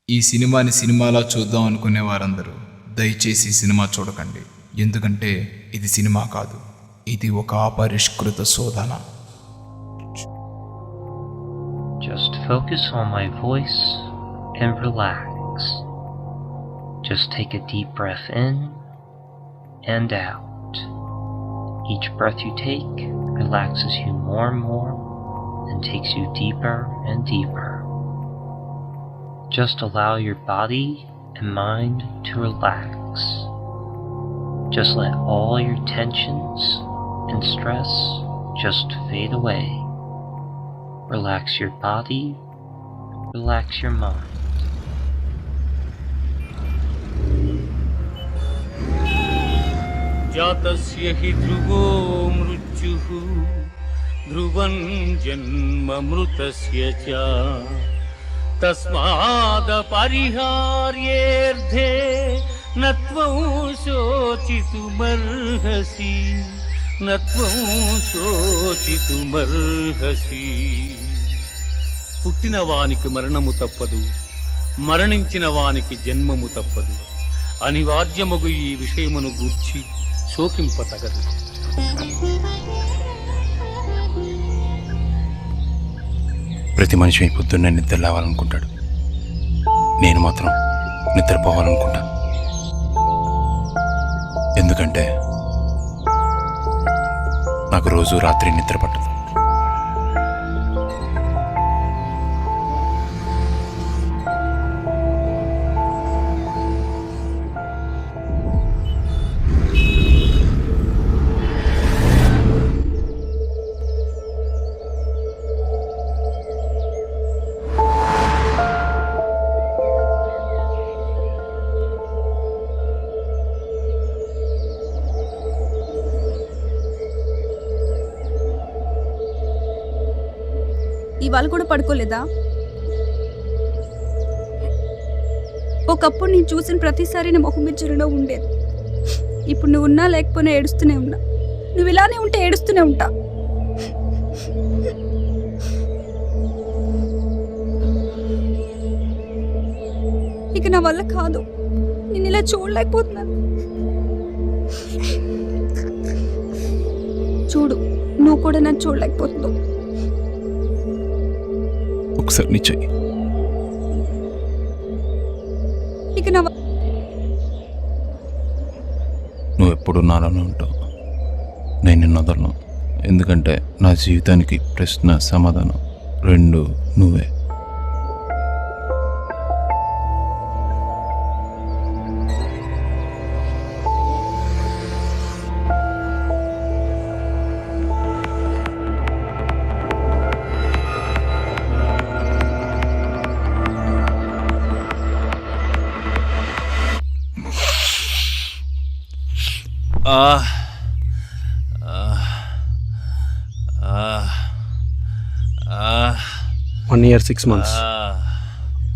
ఈ సినిమాని సినిమాలా చూద్దాం అనుకునే వారందరూ దయచేసి సినిమా చూడకండి. ఎందుకంటే ఇది సినిమా కాదు, ఇది ఒక అపరిష్కృత శోధన. Just focus on my voice and relax. Just take a deep breath in and out. Each breath you take relaxes you more and more and takes you deeper and deeper. Just allow your body and mind to relax. Just let all your tensions and stress just fade away. Relax your body, relax your mind. जातस्य हि ध्रुवो मृत्युः ध्रुवं जन्ममृतस्य च तस्मादपरिहार्येऽर्धे न त्वं शोचितुमर्हसि न त्वं शोचितुमर्हसि. పుట్టిన వానికి మరణము తప్పదు, మరణించిన వానికి జన్మము తప్పదు. అనివార్యమగు ఈ విషయమును గూర్చి శోకింపతగదు. ప్రతి మనిషి పొద్దున్నే నిద్ర లేవాలనుకుంటాడు. నేను మాత్రం నిద్రపోవాలనుకుంటా. ఎందుకంటే నాకు రోజు రాత్రి నిద్ర పట్టదు. ఇవాళ కూడా పడుకోలేదా? ఒకప్పుడు నేను చూసిన ప్రతిసారి నా మొహం మీద చిరునవ్వు ఉండేది. ఇప్పుడు నువ్వు ఉన్నా లేకపోయినా ఏడుస్తూనే ఉన్నా. నువ్వు ఇలానే ఉంటే ఏడుస్తూనే ఉంటా. ఇక నా వల్ల కాదు, నేను ఇలా చూడలేకపోతున్నాను. చూడు, నువ్వు కూడా నన్ను చూడలేకపోతున్నావు. ఒకసారి నీ చెయ్యి. ఇక నా నువ్వు ఎప్పుడు నాలోనే ఉంటావు. నేను నిన్ను వదలను. ఎందుకంటే నా జీవితానికి ప్రశ్న సమాధానం రెండు నువ్వే. వన్ ఇయర్ 6 months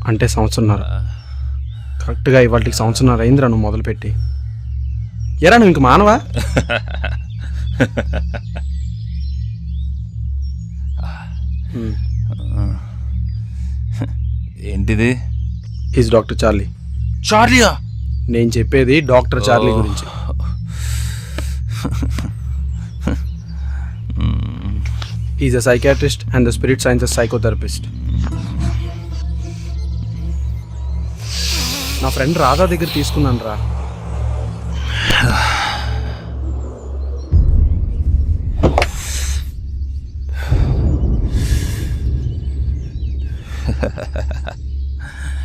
అంటే సంవత్సరంన్నర. కరెక్ట్గా ఇవాళకి సంవత్సరంన్నర అయిందిరా నువ్వు మొదలుపెట్టి. ఎరా నువ్వు ఇంక మానవా? ఏంటిది? Is doctor Charlie. చార్లియా? నేను చెప్పేది డాక్టర్ చార్లీ గురించి. Is a psychiatrist and the spirit sciences psychotherapist. నా ఫ్రెండ్ రాధా దగ్గర తీసుకున్నాను రా.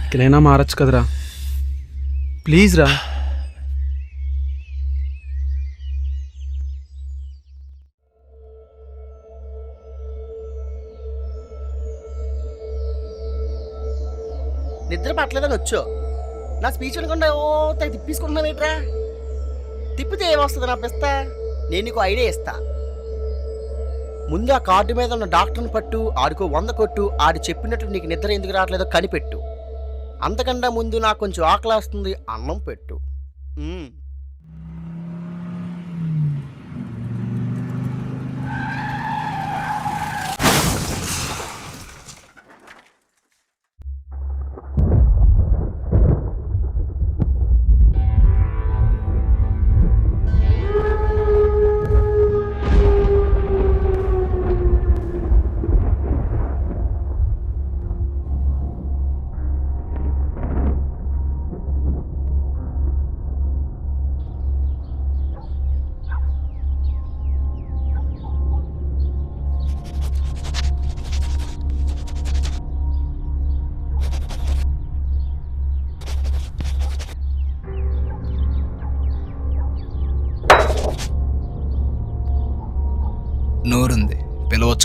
ఇకనైనా మారచ్చు కదరా, ప్లీజ్ రా. నిద్ర పట్టలేదని వచ్చో నా స్పీచ్ అనుకుంటా ఓ తెగ తిప్పేసుకుంటున్నావు ఏంట్రా? తిప్పితే ఏమొస్తుంది నా పిస్తా? నేను నీకు ఐడియా ఇస్తా. ముందు ఆ కార్డు మీద ఉన్న డాక్టర్ని పట్టు, ఆడికో 100 కొట్టు, ఆడి చెప్పినట్టు నీకు నిద్ర ఎందుకు రావట్లేదో కనిపెట్టు. అంతకన్నా ముందు నాకు కొంచెం ఆకలి వస్తుంది, అన్నం పెట్టు.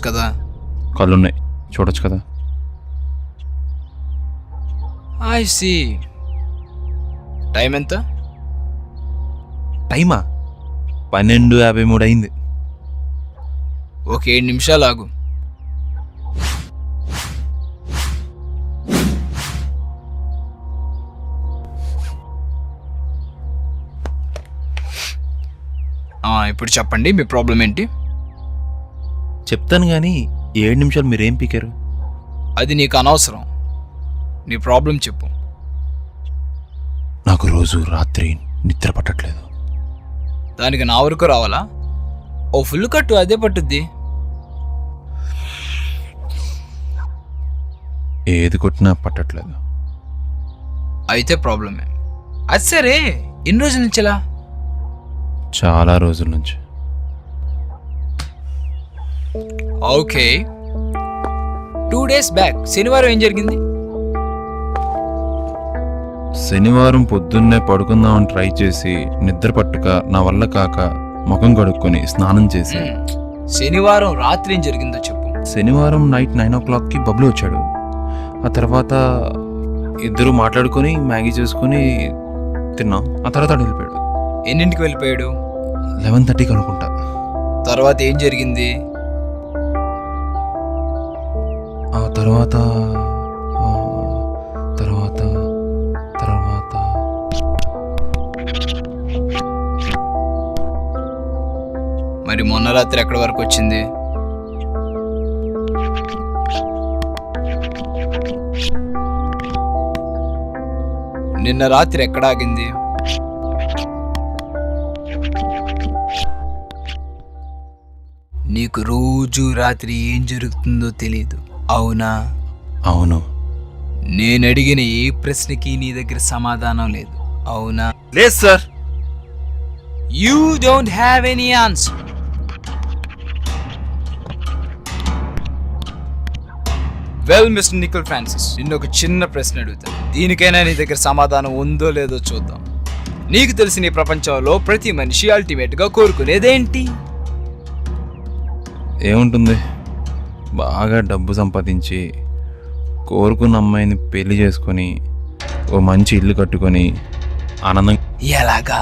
కదా. కళ్ళున్నాయి, చూడొచ్చు కదా. I see. టైం ఎంత? టైమా 12:53 అయింది. ఒక 7 నిమిషాలు ఆగు. ఇప్పుడు చెప్పండి, మీ ప్రాబ్లం ఏంటి? చెప్తాను కానీ 7 నిమిషాలు మీరేం పీకారు? అది నీకు అనవసరం. నీ ప్రాబ్లం చెప్పు. నాకు రోజు రాత్రి నిద్ర పట్టట్లేదు. దానికి నా వరకు రావాలా? ఓ ఫుల్ కట్టు, అదే పట్టుద్ది. ఏది కొట్టినా పట్టట్లేదు. అయితే ప్రాబ్లమే. అది సరే, ఎన్ని రోజుల నుంచిలా? చాలా రోజుల నుంచి. ఓకే, 2 days బ్యాక్ శనివారం ఏం జరిగింది? శనివారం పొద్దున్నే పడుకుందామని ట్రై చేసి నిద్ర పట్టుక నా వల్ల కాక ముఖం కడుక్కొని స్నానం చేసి శనివారం రాత్రి ఏం జరిగిందో చెప్పు. శనివారం నైట్ 9 o'clockకి బబ్లు వచ్చాడు. ఆ తర్వాత ఇద్దరు మాట్లాడుకొని మ్యాగీ చేసుకొని తిన్నాం. ఆ తర్వాత అటు వెళ్ళిపోయాడు. ఎన్నింటికి వెళ్ళిపోయాడు? 11:30కి అనుకుంటా. తర్వాత ఏం జరిగింది? ఆ తర్వాత తర్వాత తర్వాత మరి మొన్న రాత్రి ఎక్కడి వరకు వచ్చింది? నిన్న రాత్రి ఎక్కడ ఆగింది? నీకు రోజు రాత్రి ఏం జరుగుతుందో తెలీదు, అవునా? అవును. నేను అడిగిన ఏ ప్రశ్నకి నీ దగ్గర సమాధానం లేదు, అవునా? లేదు sir. You don't have any answer. Well mister Nikhil Francis, నిన్ను ఒక చిన్న ప్రశ్న అడుగుతాను. దీనికైనా నీ దగ్గర సమాధానం ఉందో లేదో చూద్దాం. నీకు తెలిసిన ఈ ప్రపంచంలో ప్రతి మనిషి అల్టిమేట్గా కోరుకునేదేంటి? ఏముంటుంది, బాగా డబ్బు సంపాదించి కోరుకున్న అమ్మాయిని పెళ్లి చేసుకొని ఓ మంచి ఇల్లు కట్టుకొని ఎలాగా?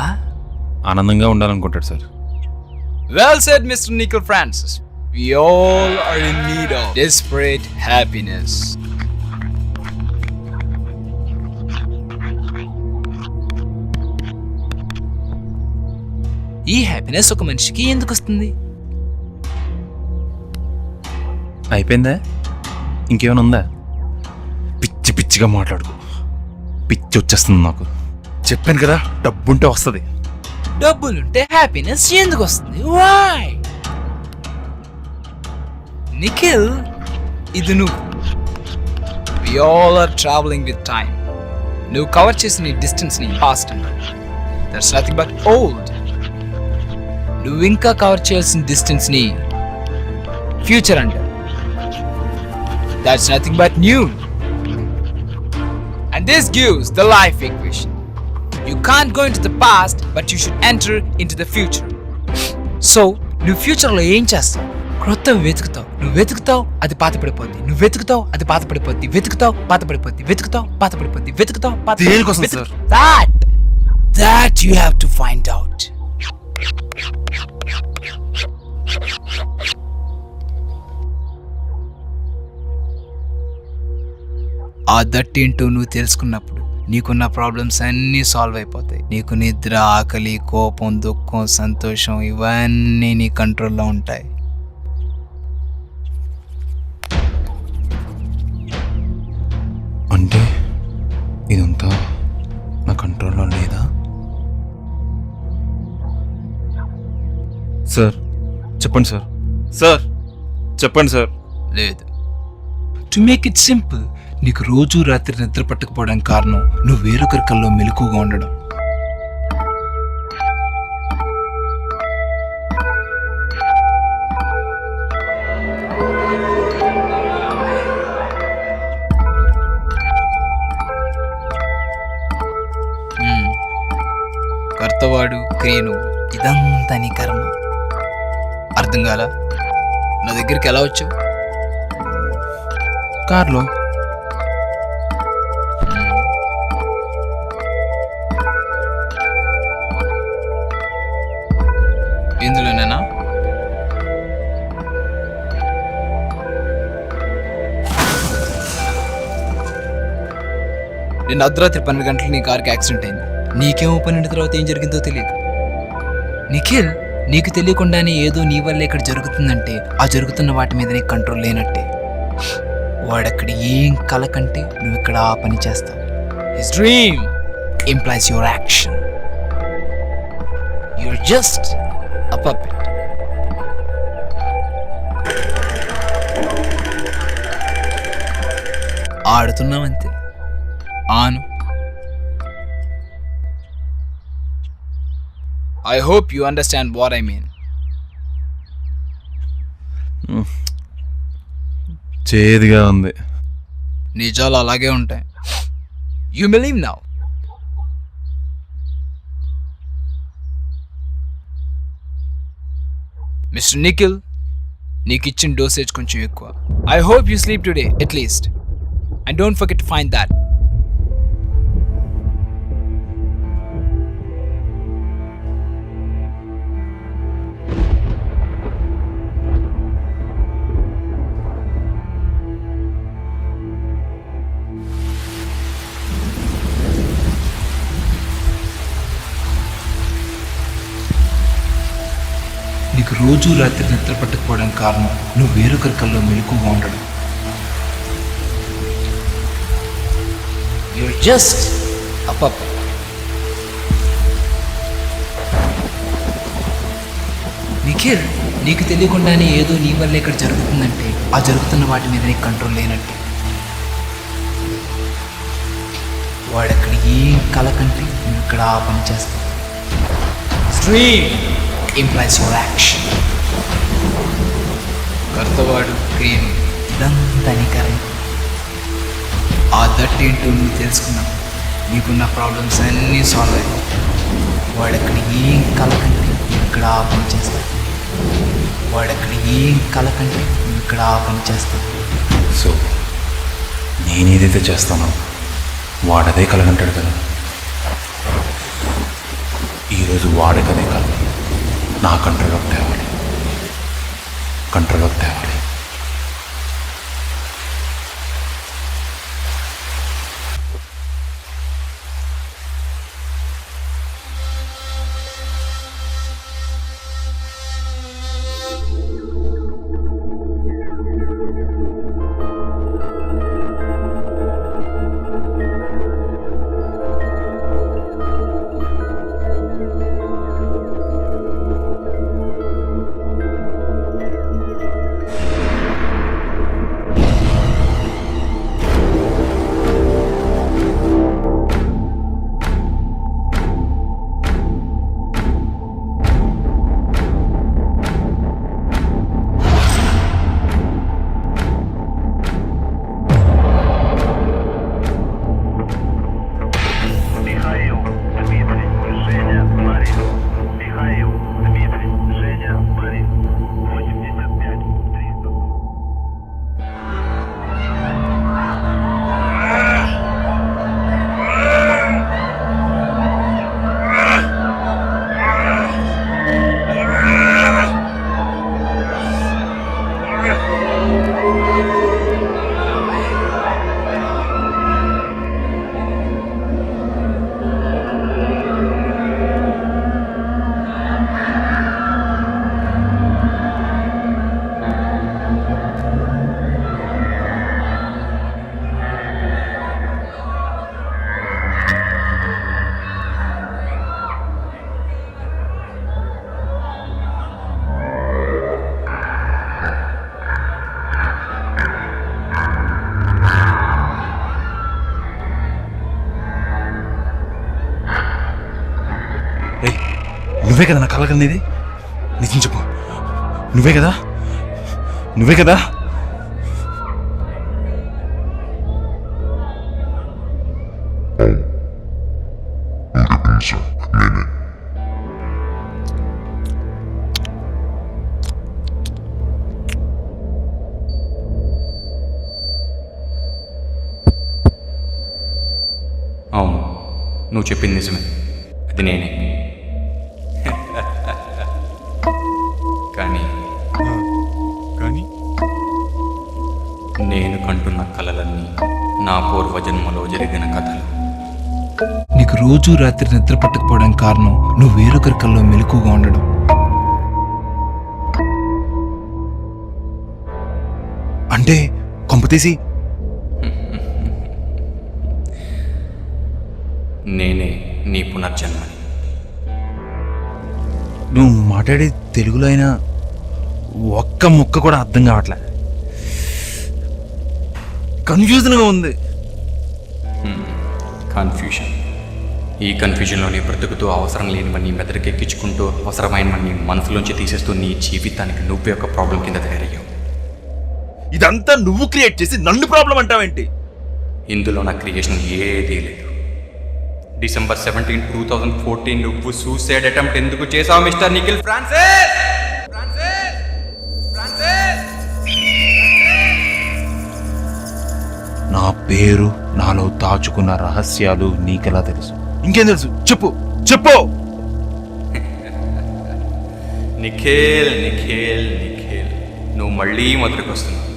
ఆనందంగా ఉండాలనుకుంటాడు sir. Well said mister Nikhil Francis. We all are in need of desperate happiness. ఈ హ్యాపీనెస్ ఒక మనిషికి ఎందుకు వస్తుంది? అయిపోయిందా? ఇంకేమైనా ఉందా? పిచ్చి పిచ్చిగా మాట్లాడుకో, పిచ్చి వచ్చేస్తుంది నాకు. చెప్పాను కదా, డబ్బుంటే వస్తుంది. డబ్బులుంటే హ్యాపీనెస్ ఎందుకు వస్తుంది? వై? నిఖిల్, ఇది నువ్వు. We all are traveling with time. నువ్వు కవర్ చేసిన ఈ డిస్టెన్స్ని పాస్ట్ అన్నావు. That's nothing but old. నువ్వు ఇంకా కవర్ చేయాల్సిన డిస్టెన్స్ని ఫ్యూచర్ అంటారు. That's nothing but new. And this gives the life equation. You can't go into the past, but you should enter into the future. So, నువ్వు ఫ్యూచర్లో ఏం చేస్తావు? క్రొత్తవి వెతుకుతావు. నువ్వు వెతుకుతావు, అది పాత పడిపోద్ది. నువ్వు వెతుకుతావు, అది పాత పడిపోద్ది. వెతుకుతావు, పాత పడిపోద్ది. వెతుకుతావు, పాత పడిపోద్ది. వెతుకుతావు, పాత దేనికోసం sir? That you have to find out. ఆ దట్టేంటో నువ్వు తెలుసుకున్నప్పుడు నీకున్న ప్రాబ్లమ్స్ అన్నీ సాల్వ్ అయిపోతాయి. నీకు నిద్ర, ఆకలి, కోపం, దుఃఖం, సంతోషం ఇవన్నీ నీ కంట్రోల్లో ఉంటాయి. అంటే ఇదంతా నా కంట్రోల్లో లేదా? సార్ చెప్పండి సార్. సార్ చెప్పండి సార్. లేదు. టు మేక్ ఇట్ సింపుల్, నీకు రోజు రాత్రి నిద్ర పట్టకపోవడానికి కారణం నువ్వు వేరొకరి కల్లో మెలకుగా ఉండడం. కర్తవాడు క్రియను, ఇదంతా నీ కర్మ. అర్థం కాలా? నా దగ్గరికి ఎలా వచ్చావు? కార్లో. ఇందులోనేనా? నేను అర్ధరాత్రి 12 గంటలకు నీ కార్కి యాక్సిడెంట్ అయింది. నీకేమో 12 తర్వాత ఏం జరిగిందో తెలియదు. నిఖిల్, నీకు తెలియకుండానే ఏదో నీ వల్ల ఇక్కడ జరుగుతుందంటే ఆ జరుగుతున్న వాటి మీద నీకు కంట్రోల్ లేనట్టే. వాడక్కడ ఏం కల కంటే నువ్వు ఇక్కడ ఆ పని చేస్తావు. His dream implies your action. Your just a puppet. ఆడుతున్నావంతే. ఆను. I hope you understand what I mean. చేదుగా ఉంది. నిజాలు అలాగే ఉంటాయి. You believe now. Mr. Nikhil, నీకు ఇచ్చిన డోసేజ్ కొంచెం ఎక్కువ. I hope you sleep today at least. And don't forget to find that. నీకు రోజు రాత్రి నిద్ర పట్టకపోవడానికి కారణం నువ్వు వేరొకరి కల్లో మెలకుగా ఉండడం. You're just a puppet. Nikhil, నీకు తెలియకుండానే ఏదో నీ వల్ల ఇక్కడ జరుగుతుందంటే ఆ జరుగుతున్న వాటి మీద నీకు కంట్రోల్ లేనట్టే. వాడక్కడ ఏం కల కంటే నువ్వు ఇక్కడ ఆ పని చేస్తావు. Dream implies your action. కర్తవాడు క్రియలు ఇదంతా నీ కర్మ. ఆ దట్ ఏంటో నువ్వు తెలుసుకున్నావు. నీకున్న ప్రాబ్లమ్స్ అన్నీ సాల్వ్ అయ్యాయి. వాడక్కడ ఏం కల కంటే నువ్వు ఇక్కడ ఆ పని చేస్తావు. వాడక్కడ ఏం కల కంటే నువ్వు ఇక్కడ ఆ పని చేస్తావు. సో నేను ఏదైతే చేస్తానో వాడదే కలగంటాడు కదా. ఈరోజు వాడకదే కల నా కంట్రోల్లోకి తేవాలి. కంట్రోల్లోకి తేవాలి. నువ్వే కదా నా కలగనేది. నిజం చెప్పు. నువ్వే కదా. నువ్వే కదా. అవును, నువ్వు చెప్పింది నిజమే, అది నేనే. కానీ నేను కంటున్న కలలన్నీ నా పూర్వజన్మలో జరిగిన కథలు. నీకు రోజు రాత్రి నిద్ర పట్టకపోవడానికి కారణం నువ్వు వేరొకరి కల్లో మెలకుగా ఉండడం. అంటే కొంపతీసి నేనే నీ పునర్జన్మని. నువ్వు మాట్లాడే తెలుగులో అయినా ఒక్క ముక్క కూడా అర్థం కావట్లే, కన్ఫ్యూజన్గా ఉంది. కన్ఫ్యూజన్. ఈ కన్ఫ్యూజన్లోనే బ్రతుకుతూ అవసరం లేనివన్నీ మెదడుకెక్కించుకుంటూ అవసరమైనవన్నీ మనసులోంచి తీసేస్తూ నీ జీవితానికి నువ్వే ఒక ప్రాబ్లం కింద తయారయ్యావు. ఇదంతా నువ్వు క్రియేట్ చేసి నన్ను ప్రాబ్లం అంటావేంటి? ఇందులో నా క్రియేషన్ ఏదీ లేదు. December 17, 2014 నువ్వు సూసైడ్ అటెంప్ట్ ఎందుకు చేసావు మిస్టర్ నిఖిల్ ఫ్రాన్సిస్? నా పేరు, నాలో దాచుకున్న రహస్యాలు నీకెలా తెలుసు? ఇంకేం తెలుసు? చెప్పు చెప్పు. నిఖిల్ నిఖిల్ నిఖిల్, నువ్వు మళ్ళీ మొదటికి వస్తున్నావు.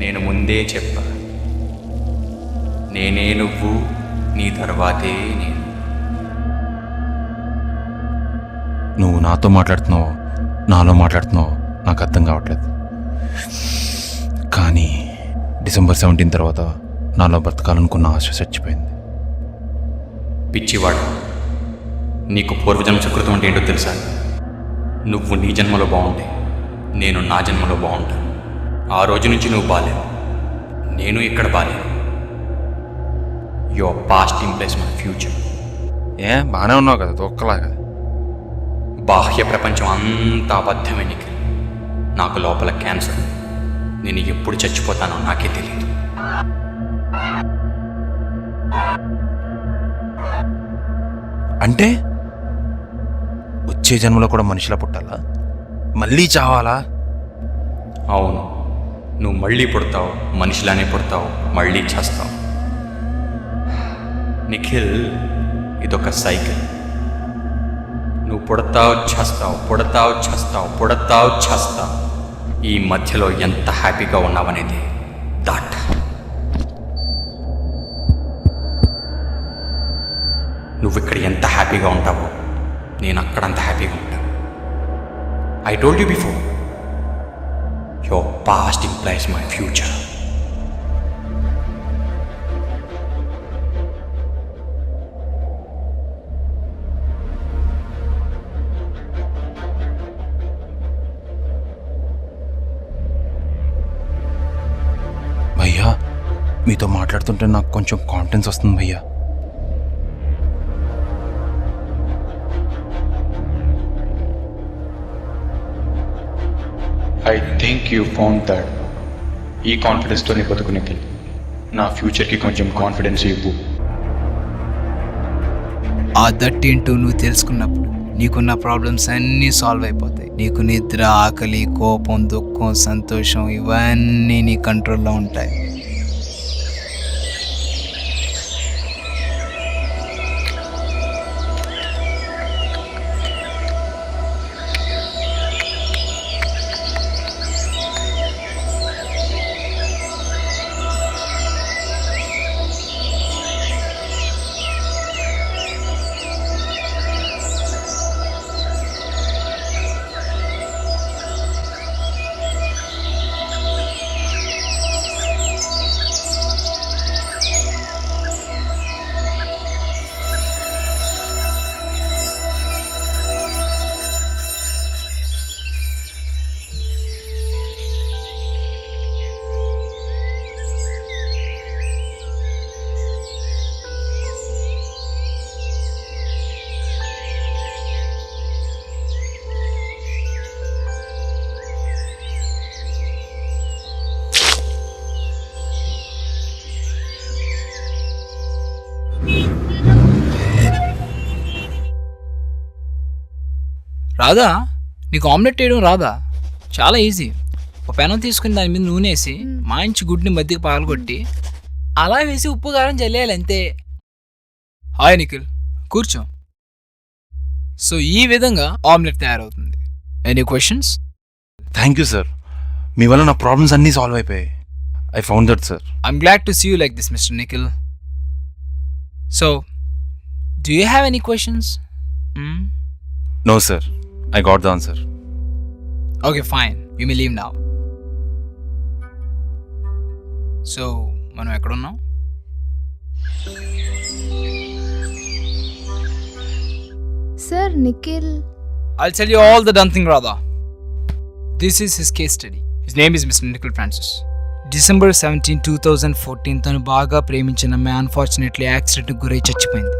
నేను ముందే చెప్పా, నేనే నువ్వు, నీ తర్వాతే నేను. నువ్వు నాతో మాట్లాడుతున్నావో నాలో మాట్లాడుతున్నావో నాకు అర్థం కావట్లేదు. కానీ December 17 తర్వాత నాలో బ్రతకాలనుకున్న ఆశ చచ్చిపోయింది. పిచ్చివాడు, నీకు పూర్వజన్మ సుకృతం అంటే ఏంటో తెలుసా? నువ్వు నీ జన్మలో బాగుంటే నేను నా జన్మలో బాగుంటాను. ఆ రోజు నుంచి నువ్వు బాలేవు, నేను ఇక్కడ బాలేను. Your past implies my future. బాగానే ఉన్నావు కదా ఒక్కలాగా. బాహ్య ప్రపంచం అంతా అబద్ధమే నిఖిల్. నాకు లోపల క్యాన్సర్. నేను ఎప్పుడు చచ్చిపోతానో నాకే తెలియదు. అంటే వచ్చే జన్మలో కూడా మనిషిలా పుట్టాలా? మళ్ళీ చావాలా? అవును, నువ్వు మళ్ళీ పుడతావు, మనిషిలానే పుడతావు, మళ్ళీ చేస్తావు. నిఖిల్, ఇదొక సైకిల్. నువ్వు పుడతావు చేస్తావు, పుడతావు చేస్తావు, పుడతావు చేస్తావు. ఈ మధ్యలో ఎంత హ్యాపీగా ఉన్నావనేది దాట్. నువ్వు ఇక్కడ ఎంత హ్యాపీగా ఉంటావో నేను అక్కడంత హ్యాపీగా ఉంటాను. I told you before, your past implies my future. భయ్యా, మీతో మాట్లాడుతుంటే నాకు కొంచెం కాన్ఫిడెన్స్ వస్తుంది భయ్యా. I think you found that. ఈ కాన్ఫిడెన్స్తోనే బతుకు నిఖిల్. నా ఫ్యూచర్కి కొంచెం కాన్ఫిడెన్స్ ఇవ్వు. ఆ దట్ ఏంటో నువ్వు తెలుసుకున్నప్పుడు నీకున్న ప్రాబ్లమ్స్ అన్నీ సాల్వ్ అయిపోతాయి. నీకు నిద్ర, ఆకలి, కోపం, దుఃఖం, సంతోషం ఇవన్నీ నీ కంట్రోల్లో ఉంటాయి. రాదా? నీకు ఆమ్లెట్ వేయడం రాదా? చాలా ఈజీ. ఒక పెనం తీసుకుని దాని మీద నూనె వేసి మంచి గుడ్ని మధ్యకి పగలగొట్టి అలా వేసి ఉప్పు కారం జల్లేయాలి అంతే. హాయ్ నిఖిల్, కూర్చో. సో ఈ విధంగా ఆమ్లెట్ తయారవుతుంది. Any questions? Thank you sir, మీ వల్ల నా ప్రాబ్లమ్స్ అన్నీ సాల్వ్ అయిపోయాయి. I found that sir. I'm glad to see you like this, Mr. Nikhil. So, do you have any questions? No sir, I got the answer. Okay, fine. You may leave now. So, మనం ఎక్కడున్నాం? Sir Nikhil I'll tell you all the done thing, Radha. This is his case study. His name is Mr. Nikhil Francis. December 17, 2014 తను బాగా ప్రేమించిన అమ్మాయి unfortunately యాక్సిడెంట్కి గురై చచ్చిపోయింది.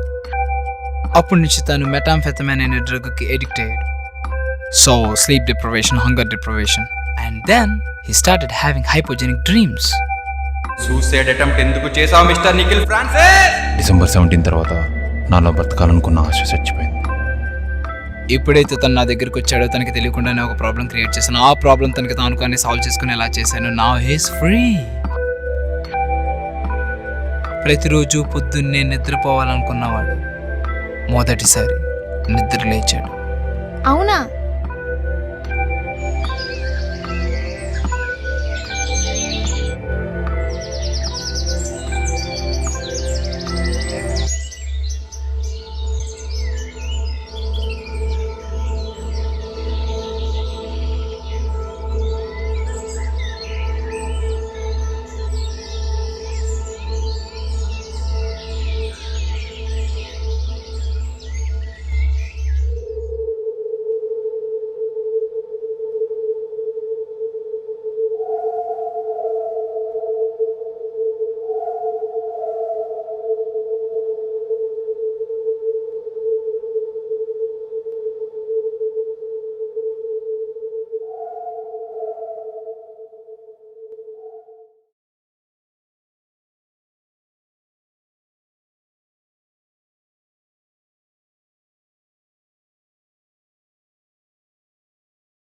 అప్పటి నుంచి తను మెటాంఫెతమైన్ అనే డ్రగ్కి ఎడిక్ట్ అయ్యాడు. So sleep deprivation, hunger deprivation, and then he started having hypnogenic dreams. Suicide attempt ఎందుకు చేసావు మిస్టర్ నిఖిల్ ఫ్రాన్సిస్? డిసెంబర్ 17 తర్వాత నాలో బ్రతకాలనుకున్న ఆశ చచ్చిపోయింది. ఎప్పుడైతే తను నా దగ్గరికి వచ్చాడో తనకి తెలియకుండానే ఒక ప్రాబ్లం క్రియేట్ చేశాను. ఆ ప్రాబ్లం తనకి తానుకొని సాల్వ్ చేసుకుని ఎలా చేశాను. Now he's free. ప్రతిరోజు పొద్దున్నే నిద్రపోవాలనుకున్నవాడు మొదటిసారి నిద్ర లేచాడు. అవునా?